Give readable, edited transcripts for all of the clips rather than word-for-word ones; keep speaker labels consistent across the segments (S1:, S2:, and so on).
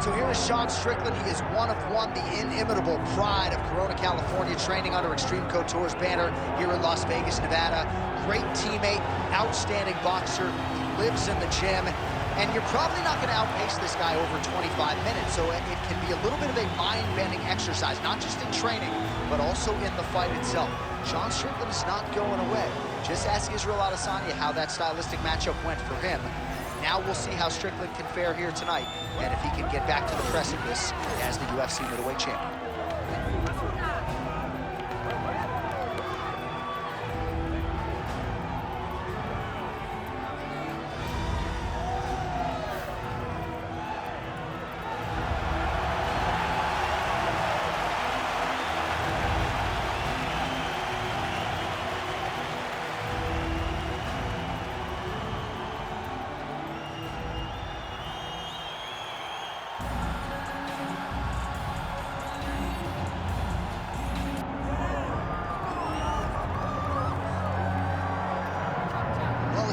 S1: So here is Sean Strickland. He is one of one, the inimitable pride of Corona, California, training under Extreme Couture's banner here in Las Vegas, Nevada. Great teammate, outstanding boxer. He lives in the gym. And you're probably not going to outpace this guy over 25 minutes, so it can be a little bit of a mind-bending exercise, not just in training, but also in the fight itself. Sean Strickland is not going away. Just ask Israel Adesanya how that stylistic matchup went for him. Now we'll see how Strickland can fare here tonight, and if he can get back to the precipice as the UFC middleweight champion.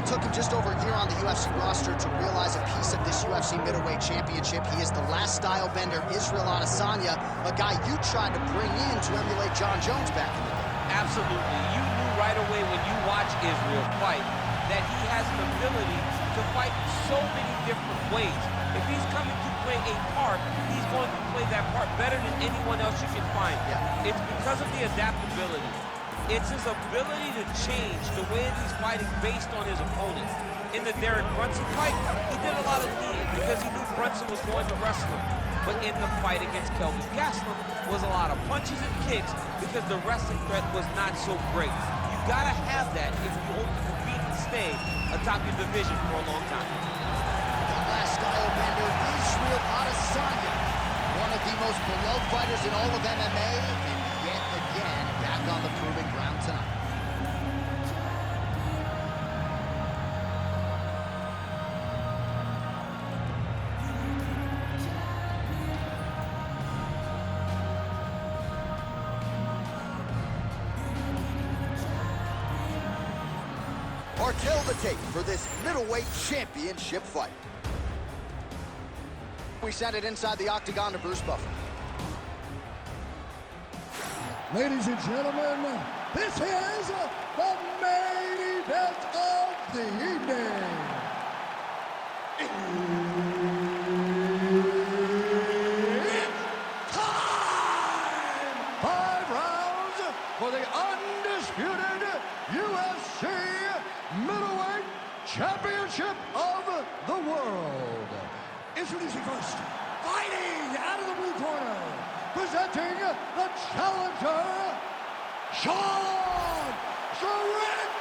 S1: It took him just over a year on the UFC roster to realize a piece of this UFC middleweight championship. He is the last style bender, Israel Adesanya, a guy you tried to bring in to emulate John Jones back in the day.
S2: Absolutely. You knew right away when you watch Israel fight that he has an ability to fight so many different ways. If he's coming to play a part, he's going to play that part better than anyone else you can find. Yeah. It's because of the adaptability. It's his ability to change the way that he's fighting based on his opponent. In the Derek Brunson fight, he did a lot of kneeing because he knew Brunson was going to wrestle him. But in the fight against Kelvin Gastelum was a lot of punches and kicks because the wrestling threat was not so great. You gotta have that if you hope to compete and stay atop your division for a long time.
S1: The last style bender, Israel Adesanya, one of the most beloved fighters in all of MMA, and yet again back on the proving ground tonight. Martell the tape for this middleweight championship fight. We send it inside the octagon to Bruce Buffer.
S3: Ladies and gentlemen, this is the main event of the evening. It's time! 5 rounds for the undisputed UFC middleweight championship of the world. Introducing first, fighting out of the blue corner, presenting the challenger, Sean Strickland!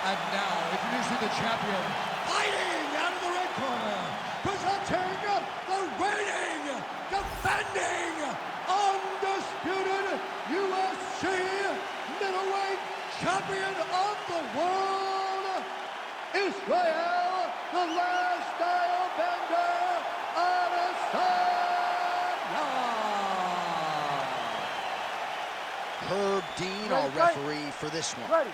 S3: And now, introducing the champion, fighting out of the red corner, presenting the reigning, defending, undisputed UFC middleweight champion of the world, Israel, the last style bender, Adesanya.
S1: Herb Dean, our referee for this one.
S4: Ready.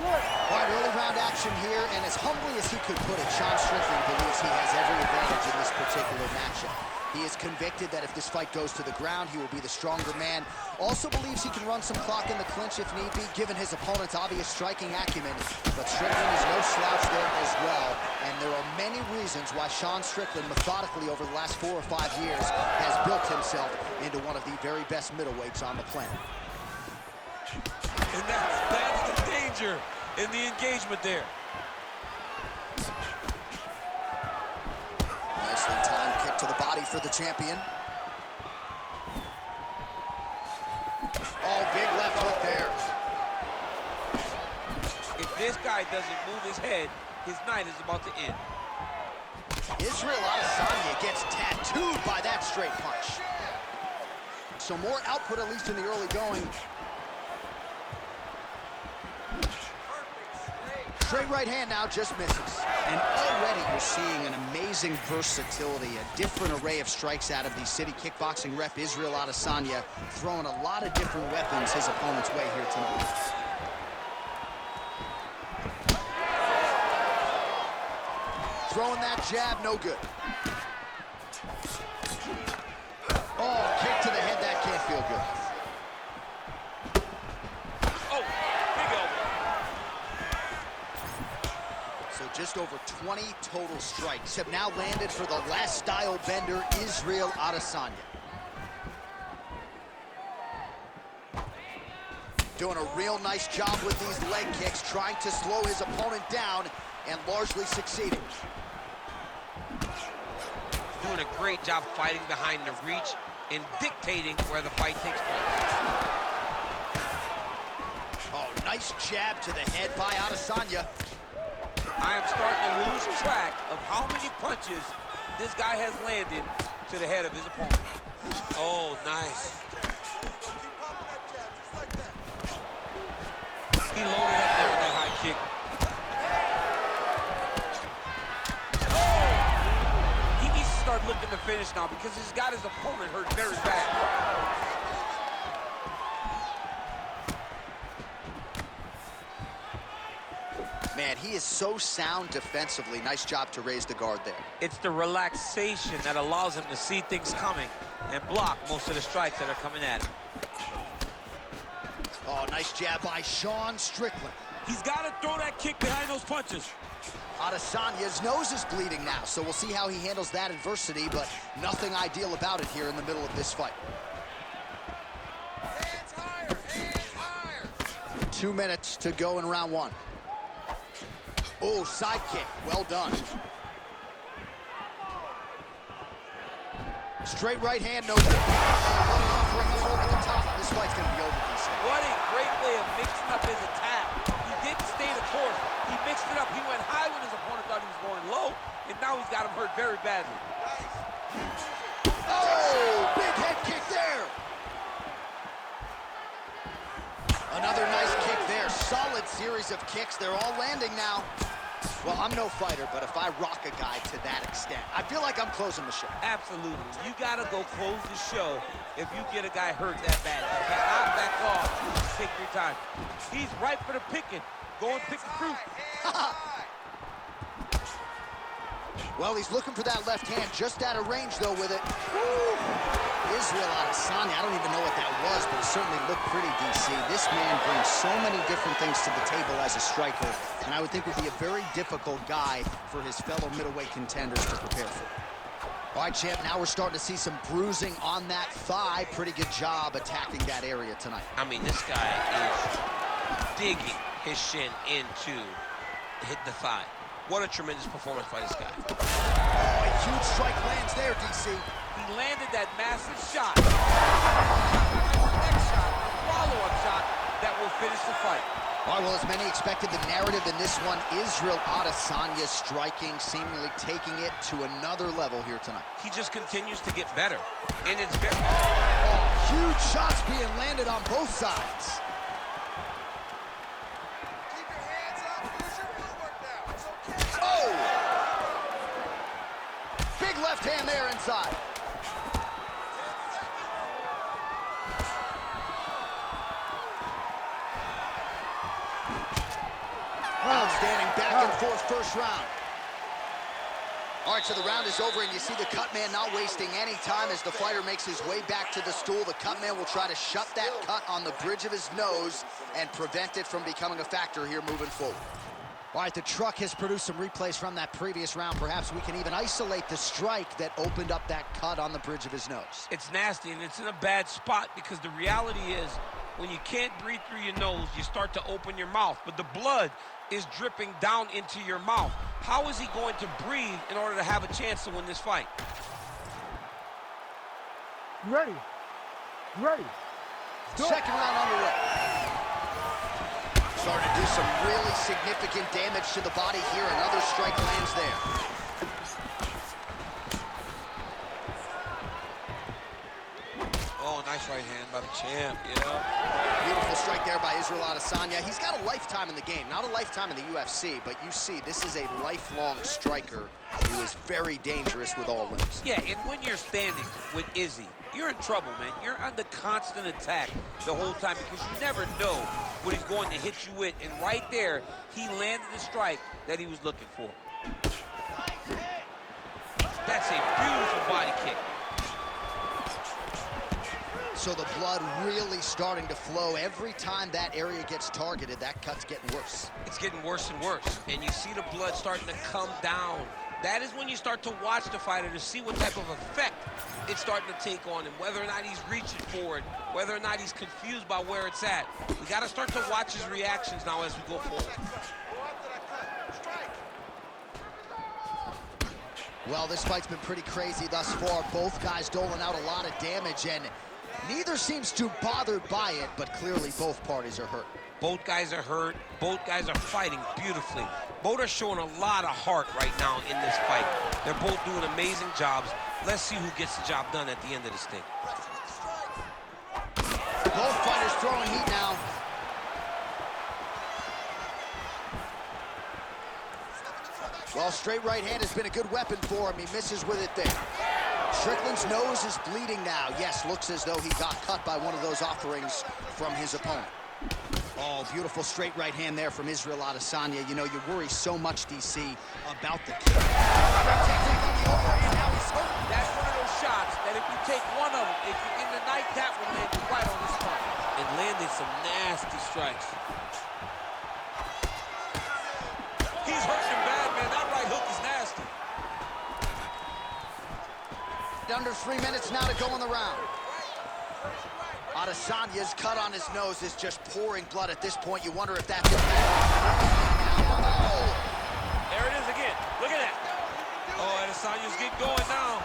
S1: All right, early round action here, and as humbly as he could put it, Sean Strickland believes he has every advantage in this particular matchup. He is convicted that if this fight goes to the ground, he will be the stronger man. Also believes he can run some clock in the clinch if need be, given his opponent's obvious striking acumen. But Strickland is no slouch there as well, and there are many reasons why Sean Strickland, methodically over the last 4 or 5 years, has built himself into one of the very best middleweights on the planet.
S2: And that's the danger in the engagement there.
S1: Nicely timed kick to the body for the champion. Oh, big left hook there.
S2: If this guy doesn't move his head, his night is about to end.
S1: Israel Adesanya gets tattooed by that straight punch. So more output, at least in the early going. Straight right hand now just misses. And already you're seeing an amazing versatility, a different array of strikes out of the city kickboxing rep Israel Adesanya, throwing a lot of different weapons his opponent's way here tonight. Throwing that jab, no good. Oh, kick to the head, that can't feel good.
S2: Oh, big elbow.
S1: So just over 20 total strikes have now landed for the last style bender, Israel Adesanya. Doing a real nice job with these leg kicks, trying to slow his opponent down and largely succeeding.
S2: Doing a great job fighting behind the reach and dictating where the fight takes place.
S1: Oh, nice jab to the head by Adesanya.
S2: I am starting to lose track of how many punches this guy has landed to the head of his opponent. Oh, nice. He loaded up there with that high kick. Oh! He needs to start looking to finish now because he's got his opponent hurt very bad.
S1: Man, he is so sound defensively. Nice job to raise the guard there.
S2: It's the relaxation that allows him to see things coming and block most of the strikes that are coming at him.
S1: Oh, nice jab by Sean Strickland.
S2: He's got to throw that kick behind those punches.
S1: Adesanya's nose is bleeding now, so we'll see how he handles that adversity, but nothing ideal about it here in the middle of this fight.
S3: Hands higher, hands higher.
S1: 2 minutes to go in round one. Oh, side kick, well done. Straight right hand, no good. Over the top. This fight's gonna be over, DC.
S2: What a great way of mixing up his attack. He didn't stay the course. He mixed it up. He went high when his opponent thought he was going low, and now he's got him hurt very badly.
S1: Oh, big head kick there. Another nice kick there. Solid series of kicks. They're all landing now. Well, I'm no fighter, but if I rock a guy to that extent, I feel like I'm closing the show.
S2: Absolutely. You got to go close the show if you get a guy hurt that bad. You cannot back off. Take your time. He's ripe for the picking. Go and pick the fruit.
S1: Well, he's looking for that left hand, just out of range, though, with it. Woo! Israel Adesanya, I don't even know what that was, but it certainly looked pretty, DC. This man brings so many different things to the table as a striker, and I would think would be a very difficult guy for his fellow middleweight contenders to prepare for. All right, champ, now we're starting to see some bruising on that thigh. Pretty good job attacking that area tonight.
S2: I mean, this guy is digging his shin into hit the thigh. What a tremendous performance by this guy.
S1: Oh, a huge strike lands there, DC.
S2: He landed that massive shot. Next shot, a follow-up shot that will finish the fight.
S1: All right, well, as many expected, the narrative in this one, Israel Adesanya striking, seemingly taking it to another level here tonight.
S2: He just continues to get better. And it's very...
S1: Oh, huge shots being landed on both sides.
S3: Keep your hands up. Use your footwork now. It's okay.
S1: Oh! Big left hand there inside. Outstanding back and forth first round. All right, so the round is over, and you see the cut man not wasting any time as the fighter makes his way back to the stool. The cut man will try to shut that cut on the bridge of his nose and prevent it from becoming a factor here moving forward. All right, the truck has produced some replays from that previous round. Perhaps we can even isolate the strike that opened up that cut on the bridge of his nose.
S2: It's nasty, and it's in a bad spot because the reality is when you can't breathe through your nose, you start to open your mouth, but the blood is dripping down into your mouth. How is he going to breathe in order to have a chance to win this fight?
S3: You ready? You ready?
S1: Second round underway. Starting to do some really significant damage to the body here. Another strike lands there.
S2: Oh, nice right hand by the champ, yeah.
S1: Beautiful strike there by Israel Adesanya. He's got a lifetime in the game, not a lifetime in the UFC, but you see, this is a lifelong striker who is very dangerous with all limbs.
S2: Yeah, and when you're standing with Izzy, you're in trouble, man. You're under constant attack the whole time because you never know what he's going to hit you with. And right there, he landed the strike that he was looking for. That's a beautiful body kick.
S1: So the blood really starting to flow. Every time that area gets targeted, that cut's getting worse.
S2: It's getting worse and worse. And you see the blood starting to come down. That is when you start to watch the fighter to see what type of effect it's starting to take on him, whether or not he's reaching for it, whether or not he's confused by where it's at. We got to start to watch his reactions now as we go forward.
S1: Well, this fight's been pretty crazy thus far. Both guys doling out a lot of damage, and neither seems too bothered by it, but clearly both parties are hurt.
S2: Both guys are hurt. Both guys are fighting beautifully. Both are showing a lot of heart right now in this fight. They're both doing amazing jobs. Let's see who gets the job done at the end of this thing.
S1: Both fighters throwing heat now. Well, straight right hand has been a good weapon for him. He misses with it there. Strickland's nose is bleeding now. Yes, looks as though he got cut by one of those offerings from his opponent. Oh, beautiful straight right hand there from Israel Adesanya. You know, you worry so much, DC, about the kick.
S2: That's one of those shots that if you take one of them, if you're in the night, that will land you right on the spot. And landed some nasty strikes. He's hurting him bad, man. That right hook is nasty.
S1: Under 3 minutes now to go in the round. Adesanya's cut on his nose is just pouring blood at this point. You wonder if that's it.
S2: There it is again. Look at that. Oh, Adesanya's getting going now.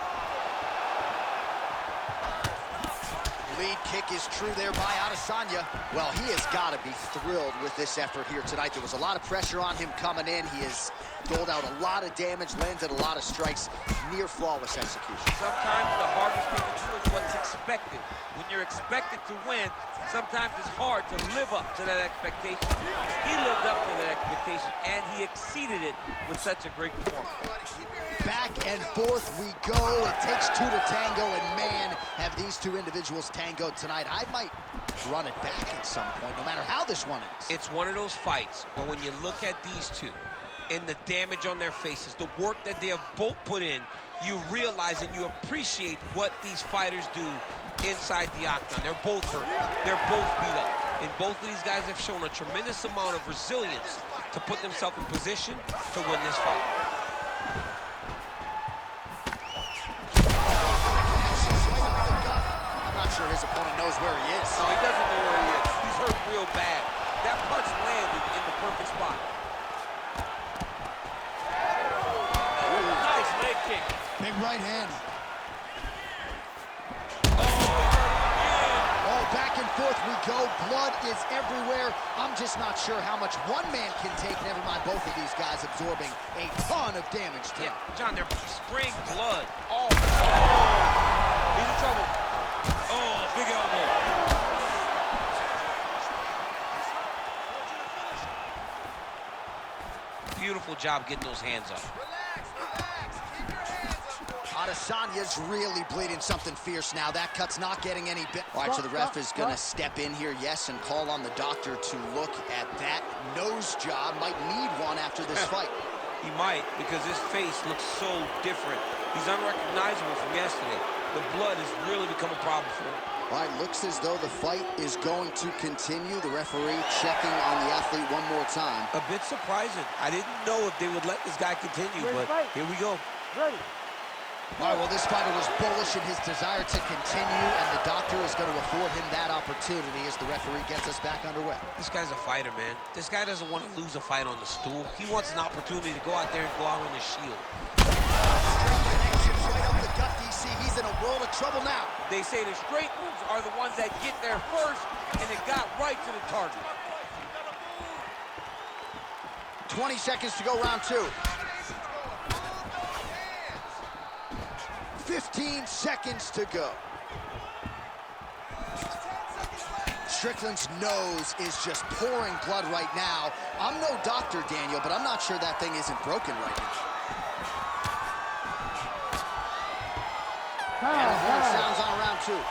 S1: Lead kick is true there by Adesanya. Well, he has got to be thrilled with this effort here tonight. There was a lot of pressure on him coming in. He has doled out a lot of damage, landed a lot of strikes, near flawless execution.
S2: Sometimes the hardest thing to do is what's expected. When you're expected to win, sometimes it's hard to live up to that expectation. He lived up to that expectation, and he exceeded it with such a great performance.
S1: Back and forth we go. It takes two to tango, and man, have these two individuals tangoed tonight. I might run it back at some point, no matter how this one is.
S2: It's one of those fights where when you look at these two and the damage on their faces, the work that they have both put in, you realize and you appreciate what these fighters do inside the octagon. They're both hurt. They're both beat up. And both of these guys have shown a tremendous amount of resilience to put themselves in position to win this fight.
S1: I'm not sure his opponent knows where he is.
S2: No, he doesn't know where he is. He's hurt real bad. That punch landed in the perfect spot. Nice leg kick.
S3: Big right hand.
S1: Oh, back and forth we go. Blood is everywhere. I'm just not sure how much one man can take. Never mind both of these guys absorbing a ton of damage tonight.
S2: Yeah, John, they're spraying blood. Oh, he's in trouble. Oh, big elbow. Beautiful job getting those hands up.
S1: Adesanya's really bleeding something fierce now. That cut's not getting any better. All right, so the ref is going to step in here, yes, and call on the doctor to look at that nose job. Might need one after this fight.
S2: He might, because his face looks so different. He's unrecognizable from yesterday. The blood has really become a problem for him.
S1: All right, looks as though the fight is going to continue. The referee checking on the athlete one more time.
S2: A bit surprising. I didn't know if they would let this guy continue, but here we go.
S4: Ready.
S1: All right, well, this fighter was bullish in his desire to continue, and the doctor is going to afford him that opportunity as the referee gets us back underway.
S2: This guy's a fighter, man. This guy doesn't want to lose a fight on the stool. He wants an opportunity to go out there and go out on the shield.
S1: Straight connections right up the gut, DC. He's in a world of trouble now.
S2: They say the straight moves are the ones that get there first, and it got right to the target.
S1: 20 seconds to go, round two. 15 seconds to go. Strickland's nose is just pouring blood right now. I'm no doctor, Daniel, but I'm not sure that thing isn't broken right now. And the horn sounds on round two.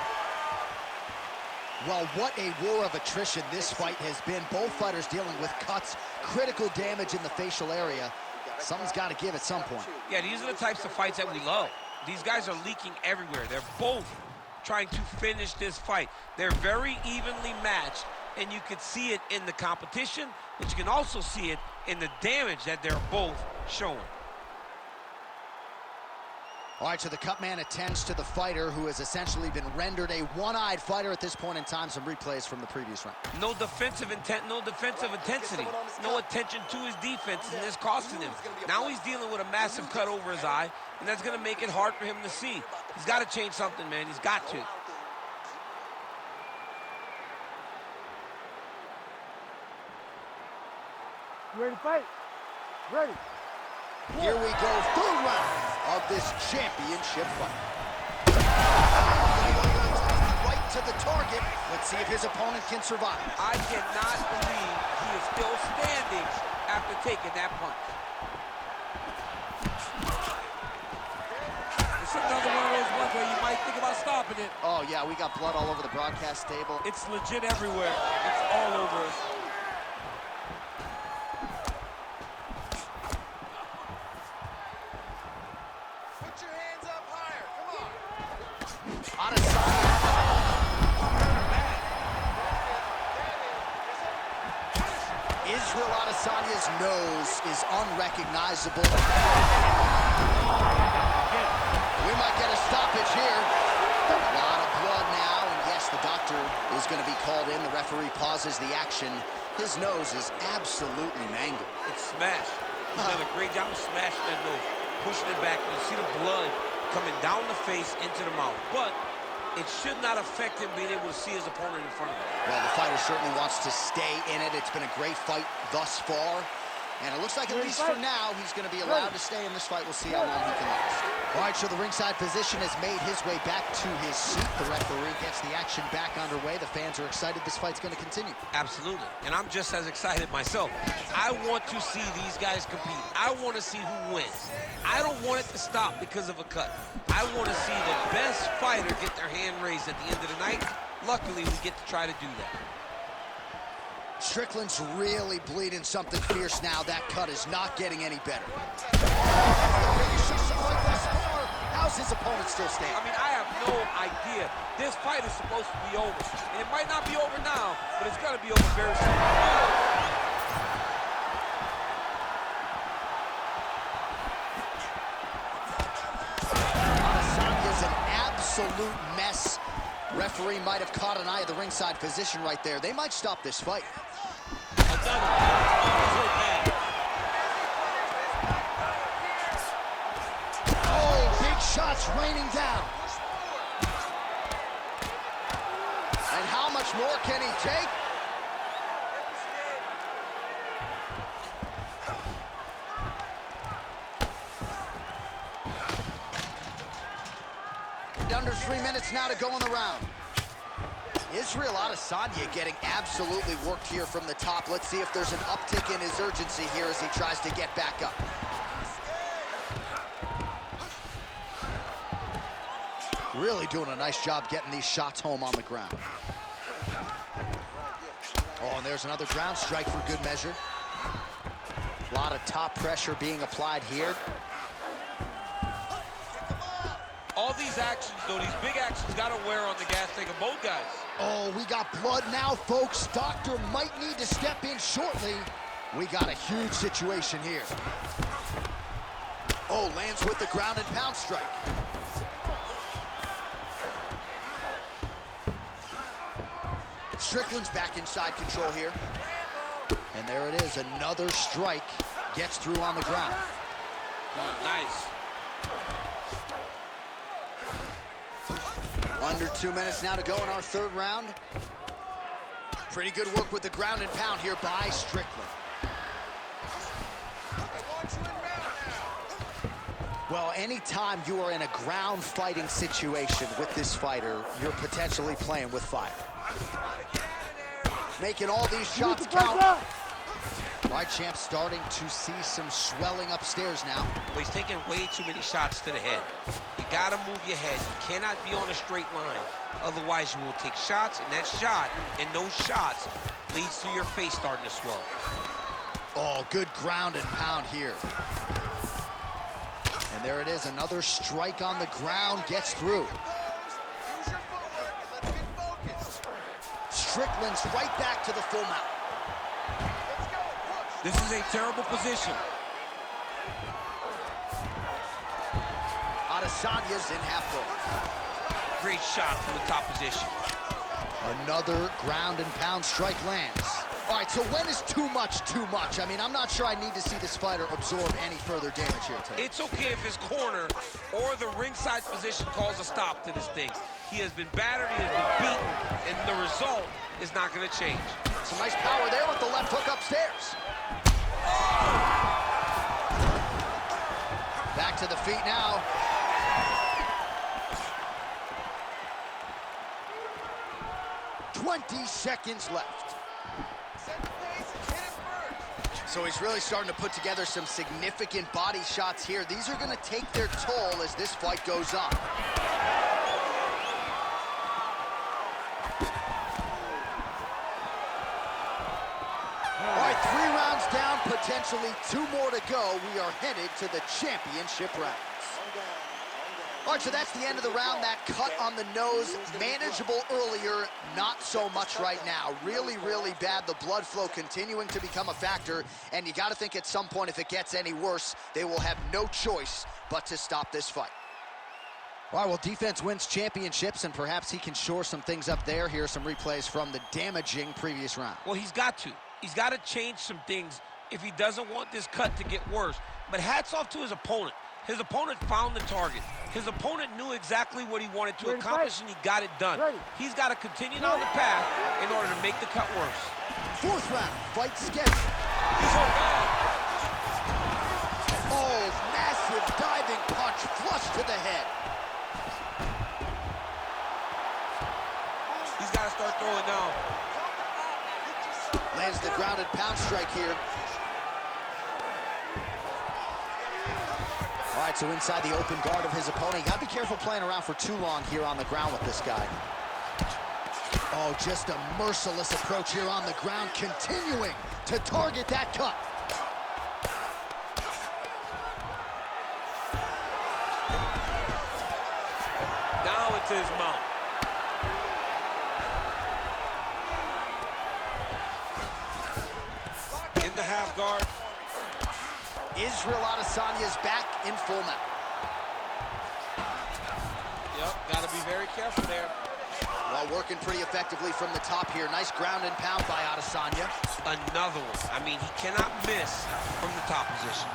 S1: Well, what a war of attrition this fight has been. Both fighters dealing with cuts, critical damage in the facial area. Something's got to give at some point.
S2: Yeah, these are the types of fights that we love. These guys are leaking everywhere. They're both trying to finish this fight. They're very evenly matched, and you can see it in the competition, but you can also see it in the damage that they're both showing.
S1: All right, so the cut man attends to the fighter who has essentially been rendered a one-eyed fighter at this point in time. Some replays from the previous round.
S2: No defensive intent, no defensive intensity, no attention to his defense, and it's costing him. Now he's dealing with a massive cut over his eye, and that's going to make it hard for him to see. He's got to change something, man. He's got to.
S4: You ready to fight? Ready.
S1: Here we go, third round of this championship fight. Right to the target. Let's see if his opponent can survive.
S2: I cannot believe he is still standing after taking that punch.
S3: It's another one of those ones where you might think about stopping it.
S1: Oh, yeah, we got blood all over the broadcast table.
S3: It's legit everywhere. It's all over us.
S1: Israel Adesanya's nose is unrecognizable. We might get a stoppage here. A lot of blood now, and yes, the doctor is going to be called in. The referee pauses the action. His nose is absolutely mangled.
S2: It's smashed. He's done a great job of smashing that nose, pushing it back. You see the blood coming down the face into the mouth. But it should not affect him being able to see his opponent in front of him.
S1: Well, the fighter certainly wants to stay in it. It's been a great fight thus far. And it looks like, at least for now, he's going to be allowed to stay in this fight. We'll see how long he can last. All right, so the ringside physician has made his way back to his seat. The referee gets the action back underway. The fans are excited. This fight's going to continue.
S2: Absolutely. And I'm just as excited myself. I want to see these guys compete. I want to see who wins. I don't want it to stop because of a cut. I want to see the best fighter get their hand raised at the end of the night. Luckily, we get to try to do that.
S1: Strickland's really bleeding something fierce now. That cut is not getting any better. How's his opponent still standing?
S2: I mean, I have no idea. This fight is supposed to be over. And it might not be over now, but it's going to be over very soon.
S1: Adesanya's an absolute mess. Referee might have caught an eye of the ringside physician right there. They might stop this fight. Oh, big shots raining down. And how much more can he take? Under 3 minutes now to go in the round. Israel Adesanya getting absolutely worked here from the top. Let's see if there's an uptick in his urgency here as he tries to get back up. Really doing a nice job getting these shots home on the ground. Oh, and there's another ground strike for good measure. A lot of top pressure being applied here.
S2: All these actions, though, these big actions, got to wear on the gas tank of both guys.
S1: Oh, we got blood now, folks. Doctor might need to step in shortly. We got a huge situation here. Oh, lands with the ground and pound strike. Strickland's back inside control here. And there it is, another strike gets through on the ground.
S2: Nice.
S1: Under 2 minutes now to go in our third round. Pretty good work with the ground and pound here by Strickland. Well, anytime you are in a ground fighting situation with this fighter, you're potentially playing with fire. Making all these shots count. All right, champ, starting to see some swelling upstairs now.
S2: Well, he's taking way too many shots to the head. You gotta move your head. You cannot be on a straight line. Otherwise, you will take shots, and that shot and those shots leads to your face starting to swell.
S1: Oh, good ground and pound here. And there it is, another strike on the ground, gets through. Strickland's right back to the full mount.
S2: This is a terrible position.
S1: Adesanya's in half guard.
S2: Great shot from the top position.
S1: Another ground and pound strike lands. All right, so when is too much too much? I mean, I'm not sure I need to see this fighter absorb any further damage here today.
S2: It's okay if his corner or the ringside position calls a stop to this thing. He has been battered, he has been beaten, and the result is not going to change.
S1: Some nice power there with the left hook upstairs. Back to the feet now. "20 seconds left. So he's really starting to put together some significant body shots here. These are going to take their toll as this fight goes on. All right, 3 rounds down, potentially 2 more to go. We are headed to the championship rounds. All right, so that's the end of the round. That cut on the nose, manageable earlier, not so much right now. Really, really bad. The blood flow continuing to become a factor, and you got to think at some point, if it gets any worse, they will have no choice but to stop this fight. All right, well, defense wins championships, and perhaps he can shore some things up there. Here are some replays from the damaging previous round.
S2: Well, he's got to. He's got to change some things if he doesn't want this cut to get worse. But hats off to his opponent. His opponent found the target. His opponent knew exactly what he wanted to accomplish, and he got it done. He's got to continue down the path in order to make the cut worse.
S1: 4th round, fight schedule.
S2: He's all bad.
S1: Oh, massive diving punch, flush to the head.
S2: He's got to start throwing now.
S1: Lands the grounded pound strike here. All right, so inside the open guard of his opponent. You gotta be careful playing around for too long here on the ground with this guy. Oh, just a merciless approach here on the ground, continuing to target that cut.
S2: Now it's his mount. In the half guard.
S1: Israel Adesanya's back in full mount.
S2: Yep, got to be very careful there.
S1: Well, working pretty effectively from the top here. Nice ground and pound by Adesanya.
S2: Another one. I mean, he cannot miss from the top position.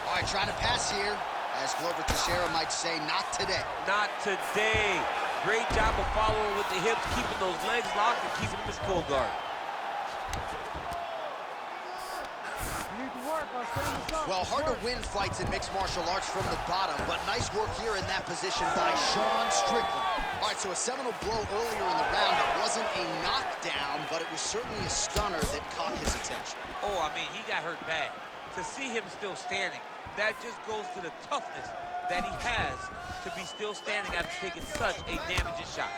S1: All right, trying to pass here. As Glover Teixeira might say, not today.
S2: Not today. Great job of following with the hips, keeping those legs locked and keeping him in his full guard.
S1: Well, hard to win fights in mixed martial arts from the bottom, but nice work here in that position by Sean Strickland. All right, so a seminal blow earlier in the round. It wasn't a knockdown, but it was certainly a stunner that caught his attention.
S2: Oh, I mean, he got hurt bad. To see him still standing, that just goes to the toughness that he has to be still standing after taking such a damaging shot.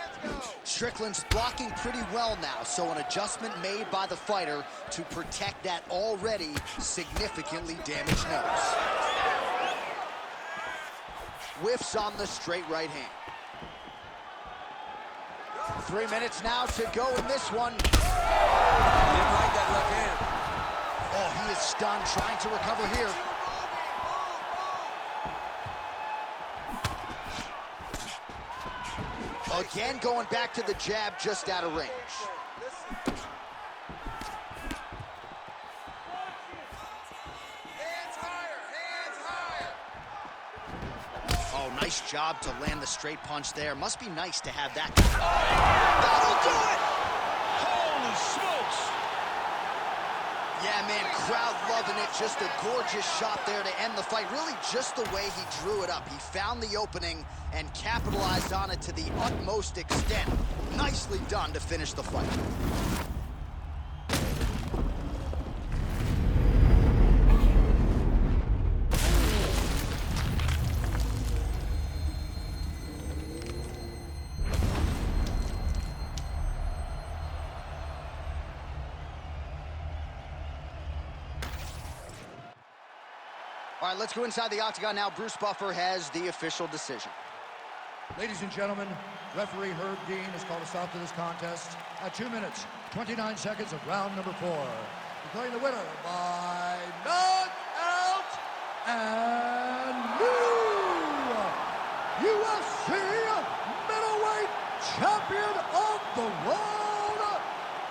S1: Strickland's blocking pretty well now, so an adjustment made by the fighter to protect that already significantly damaged nose. Whiffs on the straight right hand. 3 minutes now to go in this one.
S2: Didn't like that left hand.
S1: Oh, he is stunned, trying to recover here. Again, going back to the jab, just out of range. Oh, nice job to land the straight punch there. Must be nice to have that. That'll do it!
S2: Holy smokes!
S1: Yeah, man, crowd loving it. Just a gorgeous shot there to end the fight. Really just the way he drew it up. He found the opening and capitalized on it to the utmost extent. Nicely done to finish the fight. All right, let's go inside the octagon now. Bruce Buffer has the official decision.
S3: Ladies and gentlemen, referee Herb Dean has called a stop to this contest at 2 minutes, 29 seconds of round number 4. Declaring the winner by knockout and new UFC middleweight champion of the world,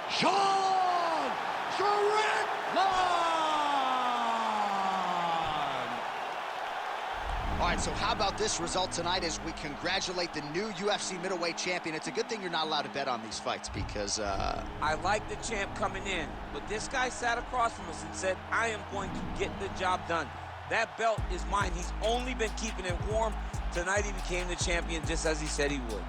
S3: Sean Strickland!
S1: All right, so how about this result tonight as we congratulate the new UFC middleweight champion? It's a good thing you're not allowed to bet on these fights because,
S2: I like the champ coming in, but this guy sat across from us and said, I am going to get the job done. That belt is mine. He's only been keeping it warm. Tonight he became the champion just as he said he would.